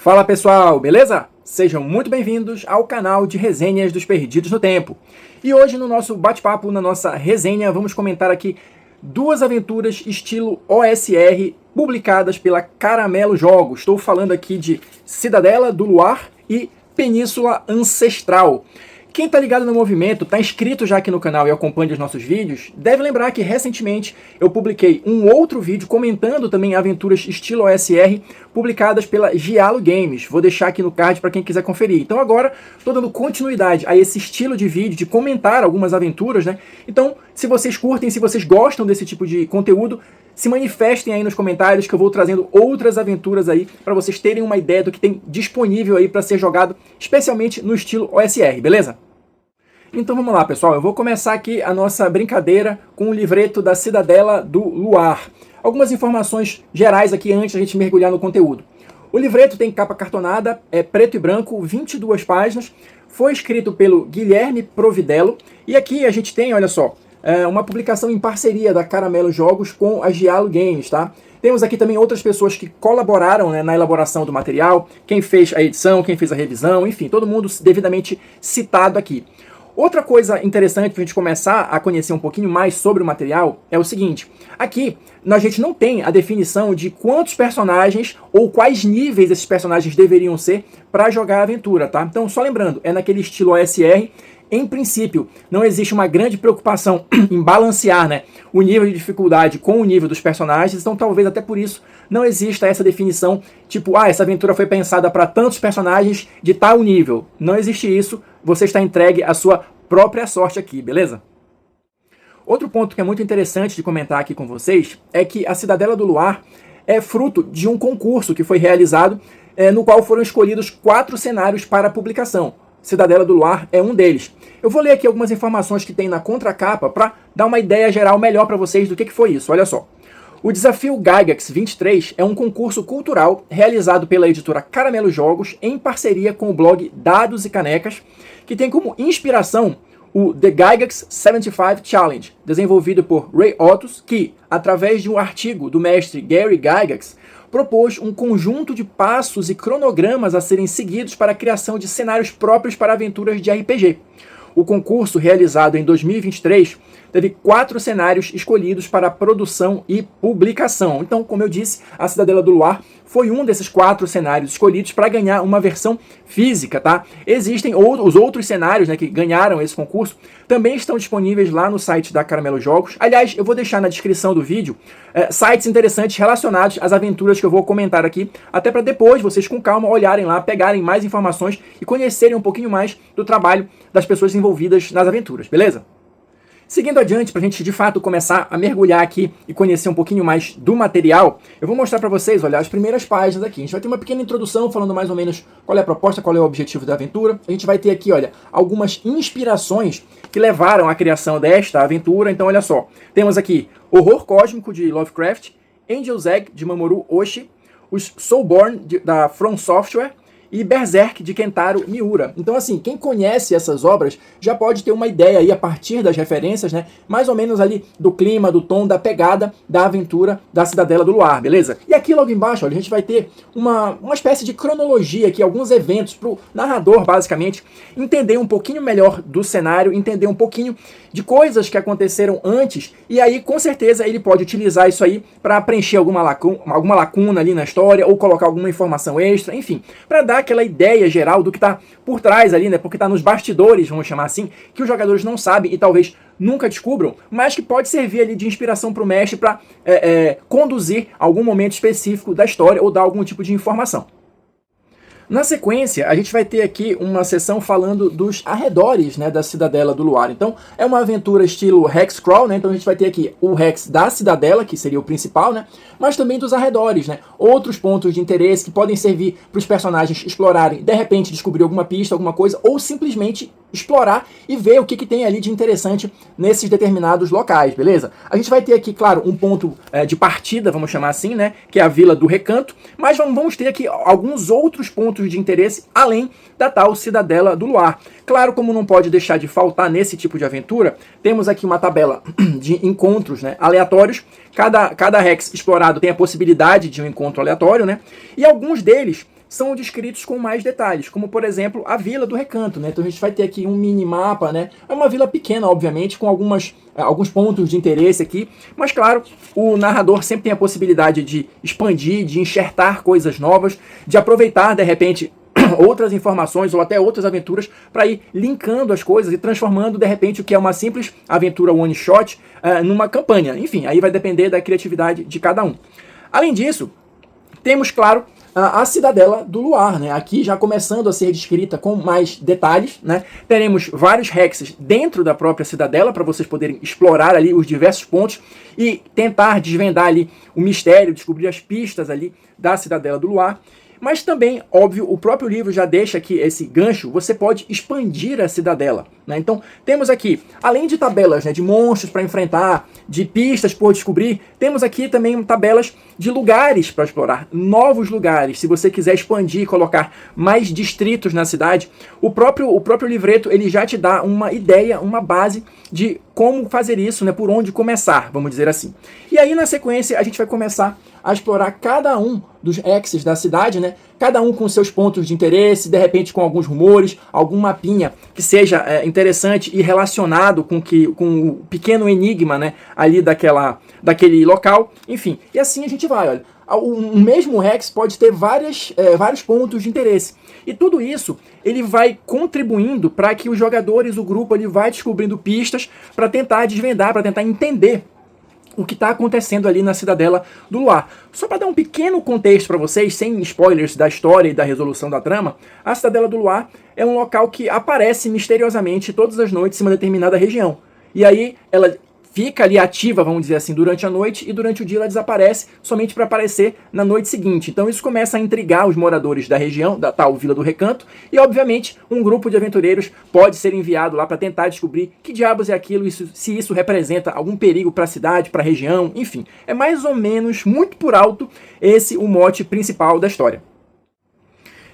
Fala pessoal, beleza? Sejam muito bem-vindos ao canal de resenhas dos Perdidos no Tempo. E hoje no nosso bate-papo, na nossa resenha, vamos comentar aqui duas aventuras estilo OSR publicadas pela Caramelo Jogos. Estou falando aqui de Cidadela do Luar e Península Ancestral. Quem tá ligado no movimento, tá inscrito já aqui no canal e acompanha os nossos vídeos, deve lembrar que recentemente eu publiquei um outro vídeo comentando também aventuras estilo OSR publicadas pela Giallo Games. Vou deixar aqui no card para quem quiser conferir. Então agora estou dando continuidade a esse estilo de vídeo, de comentar algumas aventuras, né? Então, se vocês curtem, se vocês gostam desse tipo de conteúdo, se manifestem aí nos comentários que eu vou trazendo outras aventuras aí para vocês terem uma ideia do que tem disponível aí para ser jogado, especialmente no estilo OSR, beleza? Então vamos lá, pessoal, eu vou começar aqui a nossa brincadeira com o livreto da Cidadela do Luar. Algumas informações gerais aqui antes da gente mergulhar no conteúdo. O livreto tem capa cartonada, é preto e branco, 22 páginas, foi escrito pelo Guilherme Providello, e aqui a gente tem, olha só, uma publicação em parceria da Caramelo Jogos com a Giallo Games, tá? Temos aqui também outras pessoas que colaboraram, né, na elaboração do material, quem fez a edição, quem fez a revisão, enfim, todo mundo devidamente citado aqui. Outra coisa interessante para a gente começar a conhecer um pouquinho mais sobre o material é o seguinte: aqui a gente não tem a definição de quantos personagens ou quais níveis esses personagens deveriam ser para jogar a aventura, tá? Então, só lembrando, é naquele estilo OSR. Em princípio, não existe uma grande preocupação em balancear, né, o nível de dificuldade com o nível dos personagens, então talvez até por isso não exista essa definição, tipo, essa aventura foi pensada para tantos personagens de tal nível. Não existe isso, você está entregue à sua própria sorte aqui, beleza? Outro ponto que é muito interessante de comentar aqui com vocês é que a Cidadela do Luar é fruto de um concurso que foi realizado, no qual foram escolhidos 4 cenários para publicação. Cidadela do Luar é um deles. Eu vou ler aqui algumas informações que tem na contracapa para dar uma ideia geral melhor para vocês do que foi isso. Olha só. O Desafio Gygax 23 é um concurso cultural realizado pela editora Caramelo Jogos em parceria com o blog Dados e Canecas, que tem como inspiração o The Gygax 75 Challenge, desenvolvido por Ray Otus, que, através de um artigo do mestre Gary Gygax, propôs um conjunto de passos e cronogramas a serem seguidos para a criação de cenários próprios para aventuras de RPG. O concurso, realizado em 2023, teve 4 cenários escolhidos para produção e publicação. Então, como eu disse, a Cidadela do Luar foi um desses 4 cenários escolhidos para ganhar uma versão física, tá? Existem os outros cenários, né, que ganharam esse concurso, também estão disponíveis lá no site da Caramelo Jogos. Aliás, eu vou deixar na descrição do vídeo sites interessantes relacionados às aventuras que eu vou comentar aqui, até para depois vocês com calma olharem lá, pegarem mais informações e conhecerem um pouquinho mais do trabalho das pessoas envolvidas nas aventuras, beleza? Seguindo adiante, para a gente de fato começar a mergulhar aqui e conhecer um pouquinho mais do material, eu vou mostrar para vocês, olha, as primeiras páginas aqui. A gente vai ter uma pequena introdução falando mais ou menos qual é a proposta, qual é o objetivo da aventura. A gente vai ter aqui, olha, algumas inspirações que levaram à criação desta aventura. Então, olha só, temos aqui Horror Cósmico de Lovecraft, Angel's Egg de Mamoru Oshii, os Soulborn da From Software, e Berserk de Kentaro Miura. Então, assim, quem conhece essas obras já pode ter uma ideia aí a partir das referências, né? Mais ou menos ali do clima, do tom, da pegada da aventura da Cidadela do Luar, beleza? E aqui logo embaixo, olha, a gente vai ter uma espécie de cronologia aqui, alguns eventos para o narrador, basicamente, entender um pouquinho melhor do cenário, entender um pouquinho de coisas que aconteceram antes, e aí, com certeza, ele pode utilizar isso aí para preencher alguma lacuna ali na história, ou colocar alguma informação extra, enfim, para dar aquela ideia geral do que está por trás ali, né? Porque está nos bastidores, vamos chamar assim, que os jogadores não sabem e talvez nunca descubram, mas que pode servir ali de inspiração para o mestre para conduzir algum momento específico da história ou dar algum tipo de informação. Na sequência, a gente vai ter aqui uma sessão falando dos arredores, né, da Cidadela do Luar. Então, é uma aventura estilo Hexcrawl, né? Então a gente vai ter aqui o Hex da Cidadela, que seria o principal, né? Mas também dos arredores, né? Outros pontos de interesse que podem servir para os personagens explorarem, de repente descobrir alguma pista, alguma coisa, ou simplesmente explorar e ver o que tem ali de interessante nesses determinados locais, beleza? A gente vai ter aqui, claro, um ponto de partida, vamos chamar assim, né? Que é a Vila do Recanto, mas vamos ter aqui alguns outros pontos de interesse além da tal Cidadela do Luar. Claro, como não pode deixar de faltar nesse tipo de aventura, temos aqui uma tabela de encontros, né, aleatórios. Cada Hex explorado tem a possibilidade de um encontro aleatório, né? E alguns deles são descritos com mais detalhes, como por exemplo a Vila do Recanto, né? Então a gente vai ter aqui um mini mapa, né? É uma vila pequena, obviamente, com alguns pontos de interesse aqui, mas claro, o narrador sempre tem a possibilidade de expandir, de enxertar coisas novas, de aproveitar de repente outras informações ou até outras aventuras para ir linkando as coisas e transformando de repente o que é uma simples aventura one shot numa campanha. Enfim, aí vai depender da criatividade de cada um. Além disso, temos, claro, a Cidadela do Luar, né? Aqui já começando a ser descrita com mais detalhes, né? Teremos vários hexes dentro da própria cidadela para vocês poderem explorar ali os diversos pontos e tentar desvendar ali o mistério, descobrir as pistas ali da Cidadela do Luar. Mas também, óbvio, o próprio livro já deixa aqui esse gancho, você pode expandir a cidadela, né? Então, temos aqui, além de tabelas, né, de monstros para enfrentar, de pistas por descobrir, temos aqui também tabelas de lugares para explorar, novos lugares. Se você quiser expandir e colocar mais distritos na cidade, o próprio livreto ele já te dá uma ideia, uma base de como fazer isso, né, por onde começar, vamos dizer assim. E aí, na sequência, a gente vai começar a explorar cada um dos hexes da cidade, né? Cada um com seus pontos de interesse, de repente com alguns rumores, algum mapinha que seja interessante e relacionado com o pequeno enigma, né, ali daquele local. Enfim, e assim a gente vai, olha. O mesmo hex pode ter vários pontos de interesse. E tudo isso ele vai contribuindo para que os jogadores, o grupo, ele vai descobrindo pistas para tentar desvendar, para tentar entender o que está acontecendo ali na Cidadela do Luar. Só para dar um pequeno contexto para vocês, sem spoilers da história e da resolução da trama, a Cidadela do Luar é um local que aparece misteriosamente todas as noites em uma determinada região. E aí ela fica ali ativa, vamos dizer assim, durante a noite, e durante o dia ela desaparece, somente para aparecer na noite seguinte. Então isso começa a intrigar os moradores da região, da tal Vila do Recanto, e obviamente um grupo de aventureiros pode ser enviado lá para tentar descobrir que diabos é aquilo, se isso representa algum perigo para a cidade, para a região, enfim. É mais ou menos, muito por alto, esse o mote principal da história.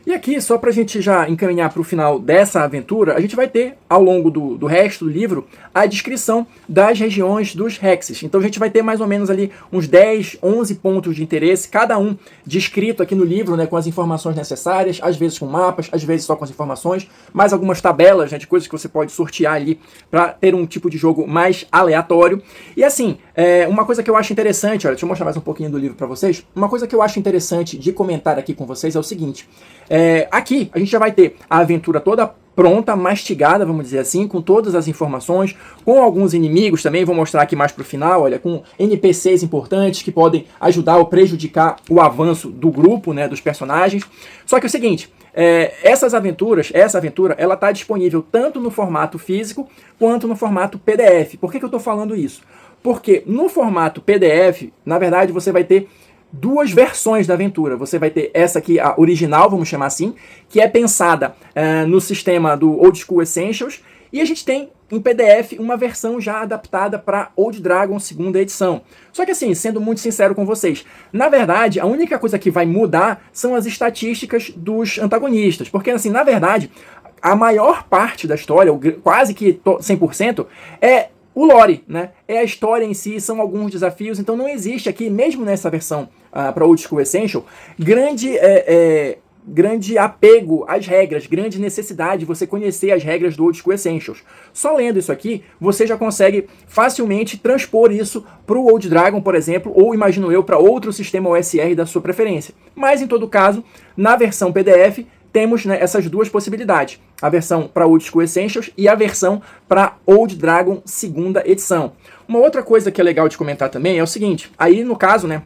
E aqui, só para a gente já encaminhar para o final dessa aventura, a gente vai ter, ao longo do resto do livro, a descrição das regiões dos hexes. Então a gente vai ter mais ou menos ali uns 10, 11 pontos de interesse, cada um descrito aqui no livro, né, com as informações necessárias, às vezes com mapas, às vezes só com as informações, mais algumas tabelas, né, de coisas que você pode sortear ali para ter um tipo de jogo mais aleatório. E assim, uma coisa que eu acho interessante, olha, deixa eu mostrar mais um pouquinho do livro para vocês, uma coisa que eu acho interessante de comentar aqui com vocês é o seguinte: aqui a gente já vai ter a aventura toda pronta, mastigada, vamos dizer assim, com todas as informações, com alguns inimigos também, vou mostrar aqui mais pro final, olha, com NPCs importantes que podem ajudar ou prejudicar o avanço do grupo, né, dos personagens. Só que é o seguinte, essa aventura, ela está disponível tanto no formato físico quanto no formato PDF. Por que eu estou falando isso? Porque no formato PDF, na verdade, você vai ter duas versões da aventura. Você vai ter essa aqui, a original, vamos chamar assim, que é pensada no sistema do Old School Essentials, e a gente tem em PDF uma versão já adaptada para Old Dragon 2ª edição. Só que assim, sendo muito sincero com vocês, na verdade, a única coisa que vai mudar são as estatísticas dos antagonistas, porque assim, na verdade, a maior parte da história, quase que 100%, é o lore, né? É a história em si, são alguns desafios, então não existe aqui, mesmo nessa versão para Old School Essential, grande apego às regras, grande necessidade de você conhecer as regras do Old School Essentials. Só lendo isso aqui, você já consegue facilmente transpor isso para o Old Dragon, por exemplo, ou, imagino eu, para outro sistema OSR da sua preferência. Mas, em todo caso, na versão PDF, temos, né, essas duas possibilidades. A versão para Old School Essentials e a versão para Old Dragon 2ª edição. Uma outra coisa que é legal de comentar também é o seguinte, aí no caso, né,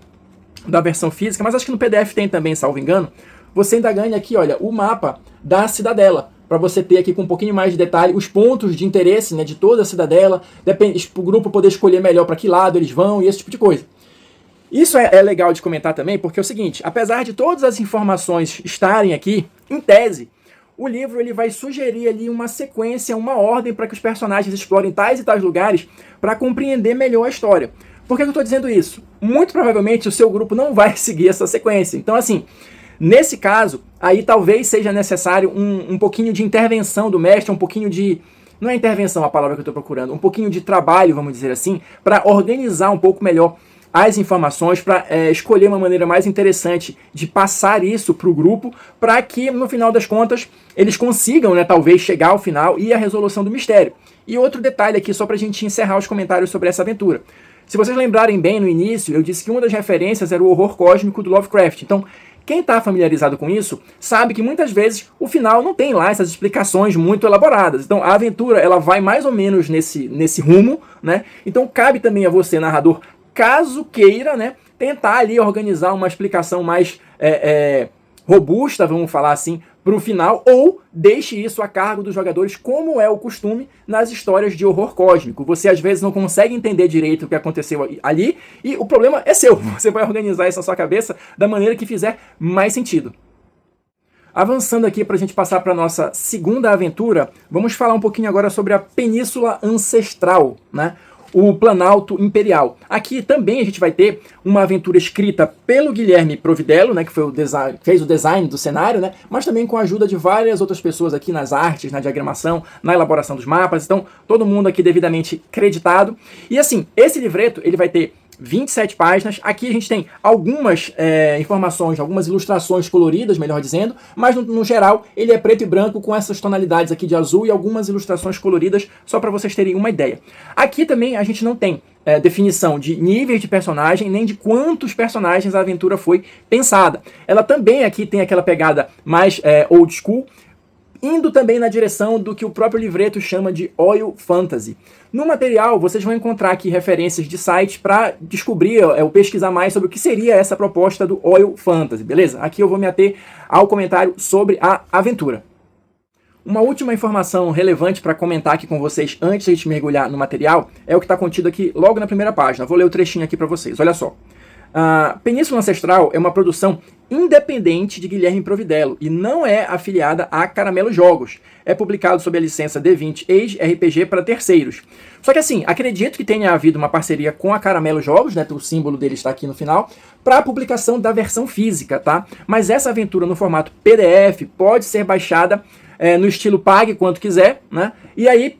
da versão física, mas acho que no PDF tem também, salvo engano, você ainda ganha aqui, olha, o mapa da cidadela, para você ter aqui com um pouquinho mais de detalhe os pontos de interesse, né, de toda a cidadela, depende, o grupo poder escolher melhor para que lado eles vão e esse tipo de coisa. Isso é legal de comentar também, porque é o seguinte, apesar de todas as informações estarem aqui, em tese, o livro ele vai sugerir ali uma sequência, uma ordem para que os personagens explorem tais e tais lugares para compreender melhor a história. Por que eu estou dizendo isso? Muito provavelmente o seu grupo não vai seguir essa sequência. Então, assim, nesse caso, aí talvez seja necessário um pouquinho de intervenção do mestre, um pouquinho de... Não é intervenção a palavra que eu estou procurando, um pouquinho de trabalho, vamos dizer assim, para organizar um pouco melhor as informações, para escolher uma maneira mais interessante de passar isso para o grupo, para que no final das contas eles consigam, né, talvez chegar ao final e a resolução do mistério. E outro detalhe aqui, só para a gente encerrar os comentários sobre essa aventura. Se vocês lembrarem bem no início, eu disse que uma das referências era o horror cósmico do Lovecraft. Então, quem está familiarizado com isso sabe que muitas vezes o final não tem lá essas explicações muito elaboradas. Então a aventura ela vai mais ou menos nesse rumo, né? Então cabe também a você, narrador, caso queira, né, tentar ali organizar uma explicação mais robusta, vamos falar assim, para o final, ou deixe isso a cargo dos jogadores, como é o costume nas histórias de horror cósmico. Você às vezes não consegue entender direito o que aconteceu ali, e o problema é seu. Você vai organizar isso na sua cabeça da maneira que fizer mais sentido. Avançando aqui para a gente passar para a nossa segunda aventura, vamos falar um pouquinho agora sobre a Península Ancestral, né? O Planalto Imperial. Aqui também a gente vai ter uma aventura escrita pelo Guilherme Providello, né, que foi fez o design do cenário, né, mas também com a ajuda de várias outras pessoas aqui nas artes, na diagramação, na elaboração dos mapas. Então, todo mundo aqui devidamente creditado. E assim, esse livreto ele vai ter 27 páginas. Aqui a gente tem algumas informações, algumas ilustrações coloridas, melhor dizendo, mas no geral ele é preto e branco com essas tonalidades aqui de azul e algumas ilustrações coloridas, só para vocês terem uma ideia. Aqui também a gente não tem definição de níveis de personagem, nem de quantos personagens a aventura foi pensada. Ela também aqui tem aquela pegada mais old school, indo também na direção do que o próprio livreto chama de Oil Fantasy. No material, vocês vão encontrar aqui referências de sites para descobrir ou pesquisar mais sobre o que seria essa proposta do Oil Fantasy, beleza? Aqui eu vou me ater ao comentário sobre a aventura. Uma última informação relevante para comentar aqui com vocês antes de a gente mergulhar no material é o que está contido aqui logo na primeira página. Vou ler o trechinho aqui para vocês, olha só. A Península Ancestral é uma produção independente de Guilherme Providello e não é afiliada a Caramelo Jogos. É publicado sob a licença D20 Age RPG para terceiros. Só que assim, acredito que tenha havido uma parceria com a Caramelo Jogos, né, o símbolo dele está aqui no final, para a publicação da versão física, tá? Mas essa aventura no formato PDF pode ser baixada no estilo pague quanto quiser, né? E aí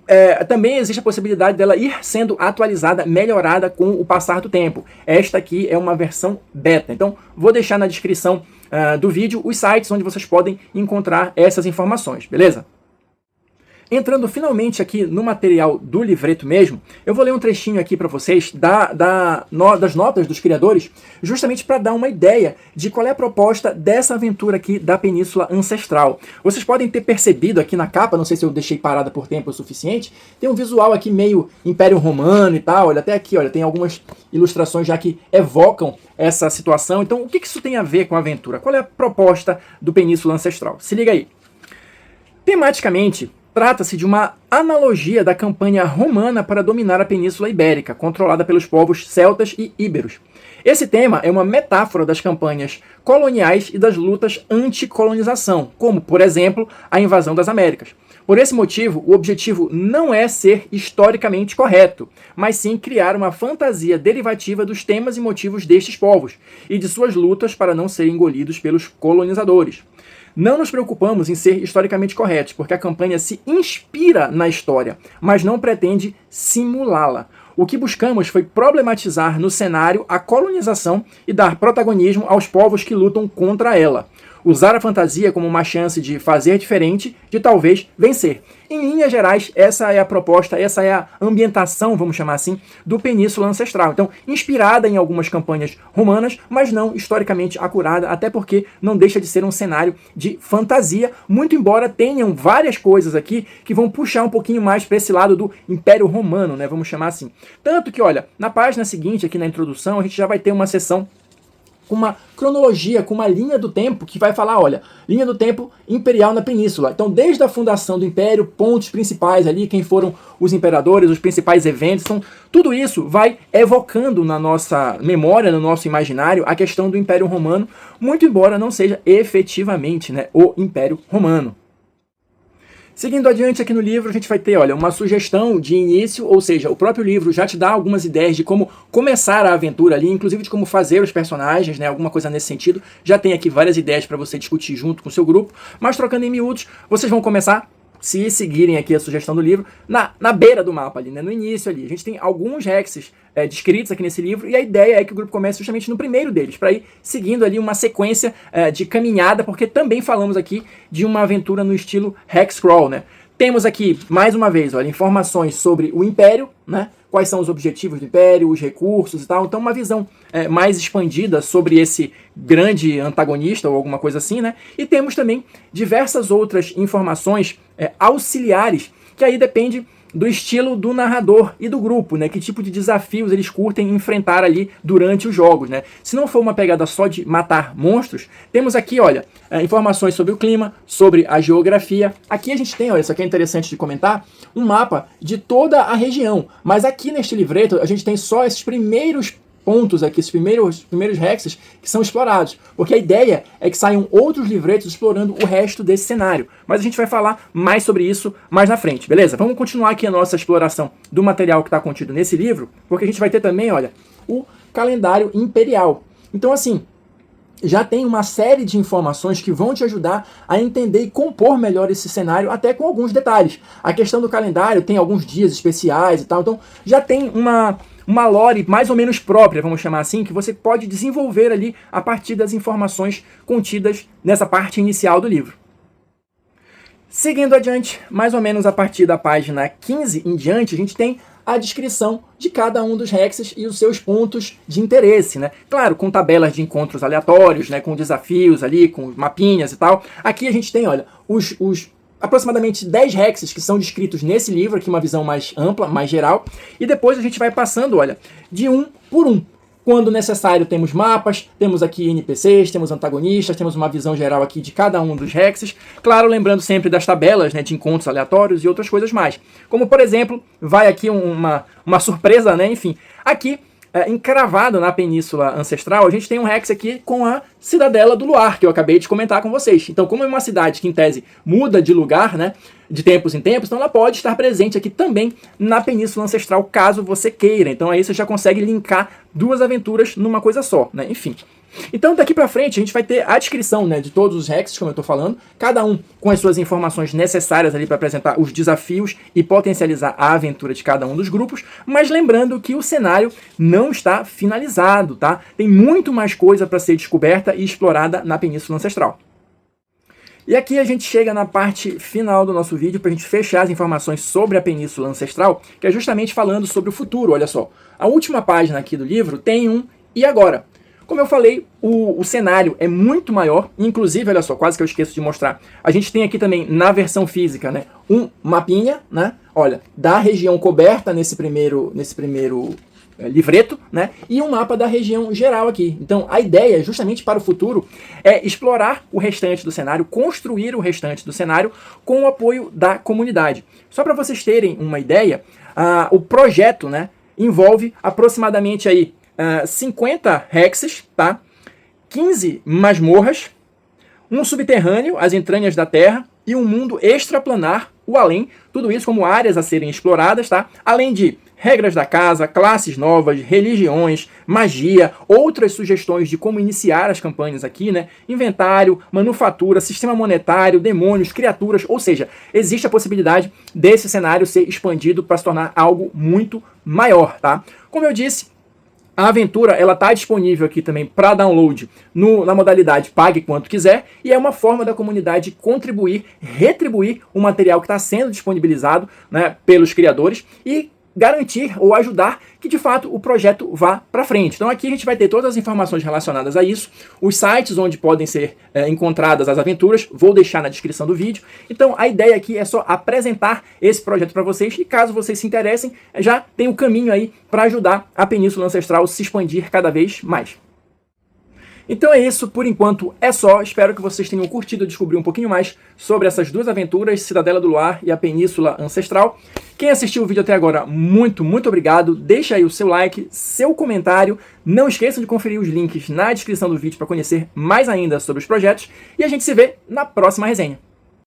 também existe a possibilidade dela ir sendo atualizada, melhorada com o passar do tempo. Esta aqui é uma versão beta. Então vou deixar na descrição do vídeo os sites onde vocês podem encontrar essas informações, beleza? Entrando finalmente aqui no material do livreto mesmo, eu vou ler um trechinho aqui para vocês das notas dos criadores, justamente para dar uma ideia de qual é a proposta dessa aventura aqui da Península Ancestral. Vocês podem ter percebido aqui na capa, não sei se eu deixei parada por tempo o suficiente, tem um visual aqui meio Império Romano e tal, olha, até aqui, olha, tem algumas ilustrações já que evocam essa situação. Então, o que isso tem a ver com a aventura? Qual é a proposta do Península Ancestral? Se liga aí. Tematicamente, trata-se de uma analogia da campanha romana para dominar a Península Ibérica, controlada pelos povos celtas e íberos. Esse tema é uma metáfora das campanhas coloniais e das lutas anti-colonização, como, por exemplo, a invasão das Américas. Por esse motivo, o objetivo não é ser historicamente correto, mas sim criar uma fantasia derivativa dos temas e motivos destes povos e de suas lutas para não serem engolidos pelos colonizadores. Não nos preocupamos em ser historicamente corretos, porque a campanha se inspira na história, mas não pretende simulá-la. O que buscamos foi problematizar no cenário a colonização e dar protagonismo aos povos que lutam contra ela. Usar a fantasia como uma chance de fazer diferente, de talvez vencer. Em linhas gerais, essa é a proposta, essa é a ambientação, vamos chamar assim, do Península Ancestral. Então, inspirada em algumas campanhas romanas, mas não historicamente acurada, até porque não deixa de ser um cenário de fantasia, muito embora tenham várias coisas aqui que vão puxar um pouquinho mais para esse lado do Império Romano, né, vamos chamar assim. Tanto que, olha, na página seguinte, aqui na introdução, a gente já vai ter uma seção com uma cronologia, com uma linha do tempo que vai falar, olha, linha do tempo imperial na península. Então, desde a fundação do império, pontos principais ali, quem foram os imperadores, os principais eventos, então, tudo isso vai evocando na nossa memória, no nosso imaginário, a questão do Império Romano, muito embora não seja efetivamente, né, o Império Romano. Seguindo adiante aqui no livro, a gente vai ter, olha, uma sugestão de início, ou seja, o próprio livro já te dá algumas ideias de como começar a aventura ali, inclusive de como fazer os personagens, né, alguma coisa nesse sentido. Já tem aqui várias ideias para você discutir junto com o seu grupo, mas trocando em miúdos, vocês vão começar se seguirem aqui a sugestão do livro, na beira do mapa ali, né, no início ali. A gente tem alguns hexes descritos aqui nesse livro, e a ideia é que o grupo comece justamente no primeiro deles, para ir seguindo ali uma sequência de caminhada, porque também falamos aqui de uma aventura no estilo Hexcrawl, né. Temos aqui, mais uma vez, olha, informações sobre o Império, né? Quais são os objetivos do Império, os recursos e tal. Então, uma visão mais expandida sobre esse grande antagonista ou alguma coisa assim, né? E temos também diversas outras informações auxiliares, que aí depende do estilo do narrador e do grupo, né? Que tipo de desafios eles curtem enfrentar ali durante os jogos, né? Se não for uma pegada só de matar monstros, temos aqui, olha, informações sobre o clima, sobre a geografia. Aqui a gente tem, olha, isso aqui é interessante de comentar, um mapa de toda a região. Mas aqui neste livreto a gente tem só esses primeiros pontos aqui, esses primeiros hexes que são explorados, porque a ideia é que saiam outros livretos explorando o resto desse cenário, mas a gente vai falar mais sobre isso mais na frente, beleza? Vamos continuar aqui a nossa exploração do material que está contido nesse livro, porque a gente vai ter também, olha, o calendário imperial. Então, assim, já tem uma série de informações que vão te ajudar a entender e compor melhor esse cenário, até com alguns detalhes. A questão do calendário tem alguns dias especiais e tal, então já tem uma lore mais ou menos própria, vamos chamar assim, que você pode desenvolver ali a partir das informações contidas nessa parte inicial do livro. Seguindo adiante, mais ou menos a partir da página 15 em diante, a gente tem a descrição de cada um dos hexes e os seus pontos de interesse, né? Claro, com tabelas de encontros aleatórios, né? Com desafios ali, com mapinhas e tal. Aqui a gente tem, olha, os aproximadamente 10 hexes que são descritos nesse livro, aqui uma visão mais ampla, mais geral, e depois a gente vai passando, olha, de um por um. Quando necessário temos mapas, temos aqui NPCs, temos antagonistas, temos uma visão geral aqui de cada um dos hexes, claro, lembrando sempre das tabelas, né, de encontros aleatórios e outras coisas mais. Como, por exemplo, vai aqui uma surpresa, né, enfim, aqui encravado na Península Ancestral, a gente tem um hex aqui com a Cidadela do Luar, que eu acabei de comentar com vocês. Então, como é uma cidade que, em tese, muda de lugar, né, de tempos em tempos, então ela pode estar presente aqui também na Península Ancestral, caso você queira. Então, aí você já consegue linkar duas aventuras numa coisa só, né, enfim. Então, daqui pra frente, a gente vai ter a descrição, né, de todos os hexes, como eu tô falando, cada um com as suas informações necessárias ali para apresentar os desafios e potencializar a aventura de cada um dos grupos, mas lembrando que o cenário não está finalizado, tá? Tem muito mais coisa para ser descoberta e explorada na Península Ancestral. E aqui a gente chega na parte final do nosso vídeo para a gente fechar as informações sobre a Península Ancestral, que é justamente falando sobre o futuro, olha só. A última página aqui do livro tem um "e agora?". Como eu falei, o cenário é muito maior, inclusive, olha só, quase que eu esqueço de mostrar. A gente tem aqui também, na versão física, né, um mapinha, né, olha, da região coberta nesse primeiro livreto, né, e um mapa da região geral aqui. Então, a ideia, justamente para o futuro, é explorar o restante do cenário, construir o restante do cenário com o apoio da comunidade. Só para vocês terem uma ideia, o projeto, né, envolve aproximadamente aí 50 hexes, tá? 15 masmorras, um subterrâneo, as entranhas da Terra, e um mundo extraplanar, o além, tudo isso como áreas a serem exploradas, tá? Além de regras da casa, classes novas, religiões, magia, outras sugestões de como iniciar as campanhas aqui, né? Inventário, manufatura, sistema monetário, demônios, criaturas, ou seja, existe a possibilidade desse cenário ser expandido para se tornar algo muito maior, tá? Como eu disse, a aventura ela está disponível aqui também para download na modalidade pague quanto quiser, e é uma forma da comunidade contribuir, retribuir o material que está sendo disponibilizado, né, pelos criadores e garantir ou ajudar que de fato o projeto vá para frente. Então aqui a gente vai ter todas as informações relacionadas a isso, os sites onde podem ser encontradas as aventuras, vou deixar na descrição do vídeo. Então a ideia aqui é só apresentar esse projeto para vocês, e caso vocês se interessem, já tem um caminho aí para ajudar a Península Ancestral se expandir cada vez mais. Então é isso, por enquanto é só, espero que vocês tenham curtido descobrir um pouquinho mais sobre essas duas aventuras, Cidadela do Luar e a Península Ancestral. Quem assistiu o vídeo até agora, muito obrigado, deixa aí o seu like, seu comentário, não esqueçam de conferir os links na descrição do vídeo para conhecer mais ainda sobre os projetos, e a gente se vê na próxima resenha.